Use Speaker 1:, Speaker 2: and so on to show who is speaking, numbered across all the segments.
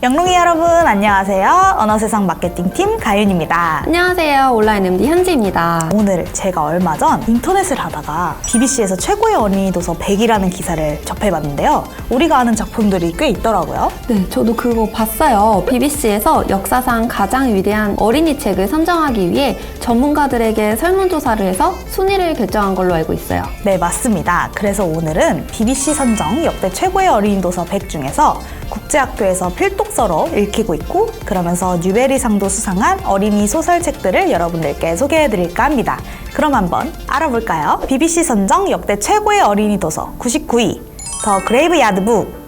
Speaker 1: 영롱이 여러분 안녕하세요. 언어세상 마케팅팀 가윤입니다.
Speaker 2: 안녕하세요. 온라인 MD 현지입니다.
Speaker 1: 오늘 제가 얼마 전 인터넷을 하다가 BBC에서 최고의 어린이 도서 100이라는 기사를 접해봤는데요. 우리가 아는 작품들이 꽤 있더라고요.
Speaker 2: 네, 저도 그거 봤어요. BBC에서 역사상 가장 위대한 어린이 책을 선정하기 위해 전문가들에게 설문조사를 해서 순위를 결정한 걸로 알고 있어요.
Speaker 1: 네, 맞습니다. 그래서 오늘은 BBC 선정 역대 최고의 어린이 도서 100 중에서 국제학교에서 필독서로 읽히고 있고 그러면서 뉴베리상도 수상한 어린이 소설책들을 여러분들께 소개해드릴까 합니다. 그럼 한번 알아볼까요? BBC 선정 역대 최고의 어린이 도서 99위 더 그레이브야드 북.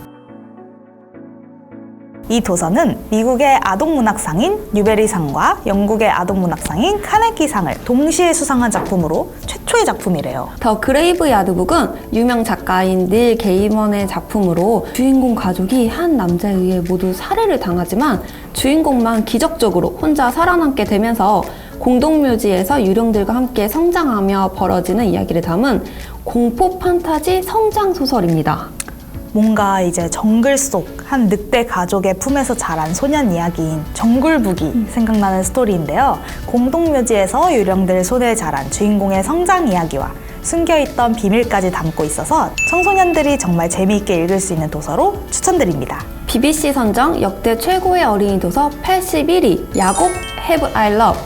Speaker 1: 이 도서는 미국의 아동문학상인 뉴베리상과 영국의 아동문학상인 카네기상을 동시에 수상한 작품으로 최초의 작품이래요.
Speaker 2: 더 그레이브야드 북은 유명 작가인 닐 게이먼의 작품으로 주인공 가족이 한 남자에 의해 모두 살해를 당하지만 주인공만 기적적으로 혼자 살아남게 되면서 공동묘지에서 유령들과 함께 성장하며 벌어지는 이야기를 담은 공포 판타지 성장 소설입니다.
Speaker 1: 뭔가 이제 정글 속 한 늑대 가족의 품에서 자란 소년 이야기인 정글북이 생각나는 스토리인데요. 공동묘지에서 유령들 손에 자란 주인공의 성장 이야기와 숨겨있던 비밀까지 담고 있어서 청소년들이 정말 재미있게 읽을 수 있는 도서로 추천드립니다.
Speaker 2: BBC 선정 역대 최고의 어린이 도서 81위 야곱 Have I Love.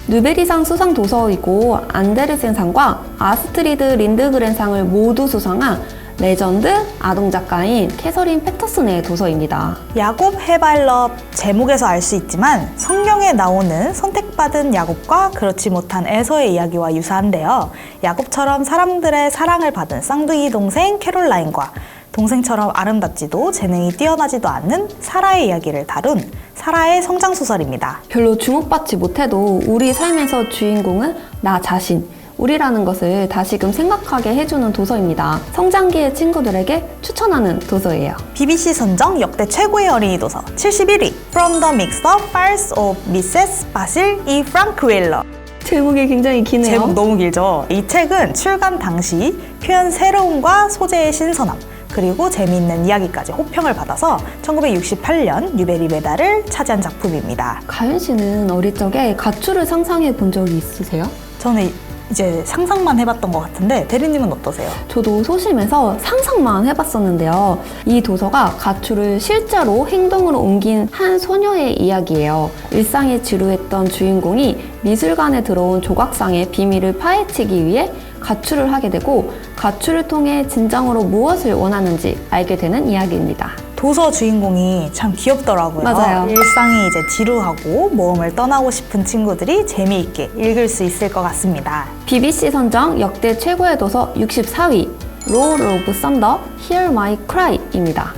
Speaker 2: 누베리상 수상 도서이고 안데르센상과 아스트리드 린드그렌상을 모두 수상한 레전드 아동 작가인 캐서린 패터슨의 도서입니다.
Speaker 1: 야곱 헤발럽 제목에서 알 수 있지만 성경에 나오는 선택받은 야곱과 그렇지 못한 에서의 이야기와 유사한데요. 야곱처럼 사람들의 사랑을 받은 쌍둥이 동생 캐롤라인과 동생처럼 아름답지도 재능이 뛰어나지도 않는 사라의 이야기를 다룬 사라의 성장소설입니다.
Speaker 2: 별로 주목받지 못해도 우리 삶에서 주인공은 나 자신, 우리라는 것을 다시금 생각하게 해주는 도서입니다. 성장기의 친구들에게 추천하는 도서예요.
Speaker 1: BBC 선정 역대 최고의 어린이 도서 71위 From the Mixed-up Files of Mrs. Basil E. Frankweiler.
Speaker 2: 제목이 굉장히 기네요.
Speaker 1: 제목 너무 길죠? 이 책은 출간 당시 표현 새로움과 소재의 신선함 그리고 재미있는 이야기까지 호평을 받아서 1968년 뉴베리 메달을 차지한 작품입니다.
Speaker 2: 가윤 씨는 어릴 적에 가출을 상상해 본 적이 있으세요?
Speaker 1: 저는 이제 상상만 해봤던 것 같은데 대리님은 어떠세요?
Speaker 2: 저도 소심해서 상상만 해봤었는데요. 이 도서가 가출을 실제로 행동으로 옮긴 한 소녀의 이야기예요. 일상이 지루했던 주인공이 미술관에 들어온 조각상의 비밀을 파헤치기 위해 가출을 하게 되고 가출을 통해 진정으로 무엇을 원하는지 알게 되는 이야기입니다.
Speaker 1: 도서 주인공이 참 귀엽더라고요.
Speaker 2: 맞아요.
Speaker 1: 일상이 이제 지루하고 모험을 떠나고 싶은 친구들이 재미있게 읽을 수 있을 것 같습니다.
Speaker 2: BBC 선정 역대 최고의 도서 64위 로드 오브 썬더 Hear My Cry입니다.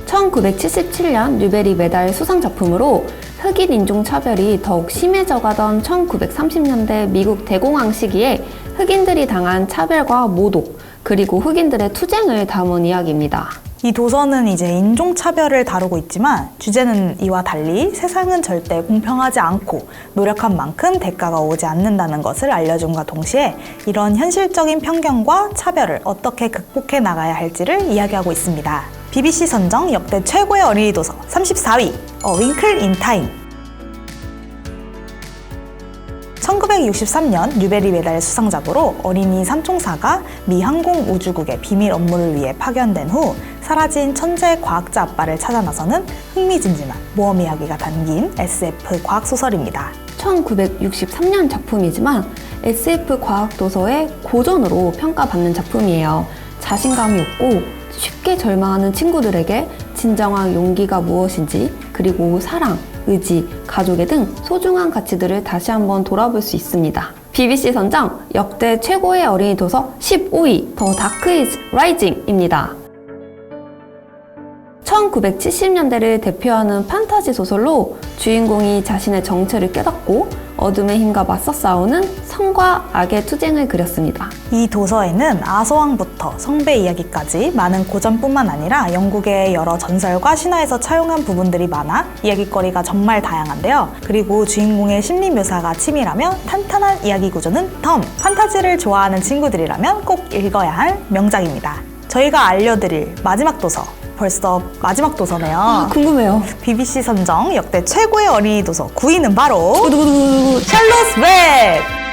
Speaker 2: 1977년 뉴베리 메달 수상 작품으로 흑인 인종차별이 더욱 심해져가던 1930년대 미국 대공황 시기에 흑인들이 당한 차별과 모독, 그리고 흑인들의 투쟁을 담은 이야기입니다.
Speaker 1: 이 도서는 이제 인종차별을 다루고 있지만 주제는 이와 달리 세상은 절대 공평하지 않고 노력한 만큼 대가가 오지 않는다는 것을 알려줌과 동시에 이런 현실적인 편견과 차별을 어떻게 극복해 나가야 할지를 이야기하고 있습니다. BBC 선정 역대 최고의 어린이 도서 34위 A Wrinkle in Time. 1963년 뉴베리 메달 수상작으로 어린이 삼총사가 미 항공우주국의 비밀 업무를 위해 파견된 후 사라진 천재 과학자 아빠를 찾아 나서는 흥미진진한 모험 이야기가 담긴 SF 과학소설입니다.
Speaker 2: 1963년 작품이지만 SF 과학도서의 고전으로 평가받는 작품이에요. 자신감이 없고 쉽게 절망하는 친구들에게 진정한 용기가 무엇인지, 그리고 사랑, 의지, 가족애 등 소중한 가치들을 다시 한번 돌아볼 수 있습니다. BBC 선정 역대 최고의 어린이 도서 15위 더 다크 이즈 라이징입니다. 1970년대를 대표하는 판타지 소설로 주인공이 자신의 정체를 깨닫고 어둠의 힘과 맞서 싸우는 성과 악의 투쟁을 그렸습니다.
Speaker 1: 이 도서에는 아서왕부터 성배 이야기까지 많은 고전뿐만 아니라 영국의 여러 전설과 신화에서 차용한 부분들이 많아 이야기거리가 정말 다양한데요. 그리고 주인공의 심리 묘사가 치밀하며 탄탄한 이야기 구조는 덤! 판타지를 좋아하는 친구들이라면 꼭 읽어야 할 명작입니다. 저희가 알려드릴 마지막 도서 벌써 마지막 도서네요.
Speaker 2: 궁금해요.
Speaker 1: BBC 선정 역대 최고의 어린이 도서 9위는 바로
Speaker 2: 두구두구두구.
Speaker 1: 샬롯 웹!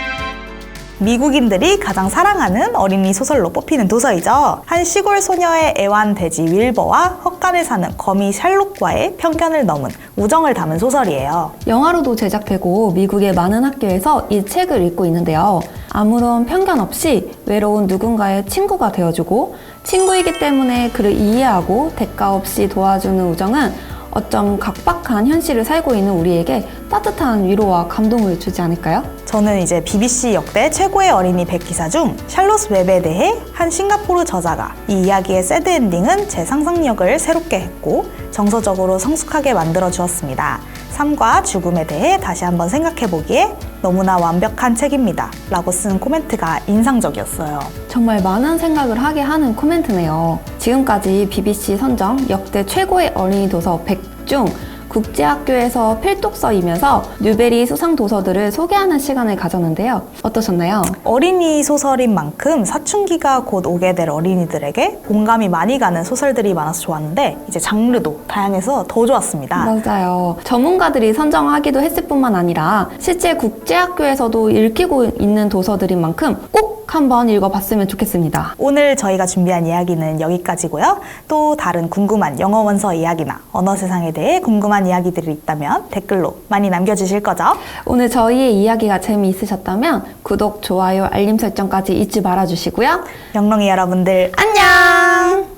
Speaker 1: 미국인들이 가장 사랑하는 어린이 소설로 뽑히는 도서이죠. 한 시골 소녀의 애완 돼지 윌버와 헛간에 사는 거미 샬롯과의 편견을 넘은 우정을 담은 소설이에요.
Speaker 2: 영화로도 제작되고 미국의 많은 학교에서 이 책을 읽고 있는데요. 아무런 편견 없이 외로운 누군가의 친구가 되어주고 친구이기 때문에 그를 이해하고 대가 없이 도와주는 우정은 어쩜 각박한 현실을 살고 있는 우리에게 따뜻한 위로와 감동을 주지 않을까요?
Speaker 1: 저는 이제 BBC 역대 최고의 어린이 100기사 중 샬롯 웹에 대해 한 싱가포르 저자가 이 이야기의 새드 엔딩은 제 상상력을 새롭게 했고 정서적으로 성숙하게 만들어 주었습니다. 삶과 죽음에 대해 다시 한번 생각해 보기에 너무나 완벽한 책입니다. 라고 쓴 코멘트가 인상적이었어요.
Speaker 2: 정말 많은 생각을 하게 하는 코멘트네요. 지금까지 BBC 선정 역대 최고의 어린이 도서 100 중 국제학교에서 필독서이면서 뉴베리 수상 도서들을 소개하는 시간을 가졌는데요. 어떠셨나요?
Speaker 1: 어린이 소설인 만큼 사춘기가 곧 오게 될 어린이들에게 공감이 많이 가는 소설들이 많아서 좋았는데 이제 장르도 다양해서 더 좋았습니다.
Speaker 2: 맞아요. 전문가들이 선정하기도 했을 뿐만 아니라 실제 국제학교에서도 읽히고 있는 도서들인 만큼 꼭 한번 읽어봤으면 좋겠습니다.
Speaker 1: 오늘 저희가 준비한 이야기는 여기까지고요. 또 다른 궁금한 영어 원서 이야기나 언어 세상에 대해 궁금한 이야기들이 있다면 댓글로 많이 남겨주실 거죠?
Speaker 2: 오늘 저희의 이야기가 재미있으셨다면 구독, 좋아요, 알림 설정까지 잊지 말아주시고요.
Speaker 1: 영롱이 여러분들
Speaker 2: 안녕!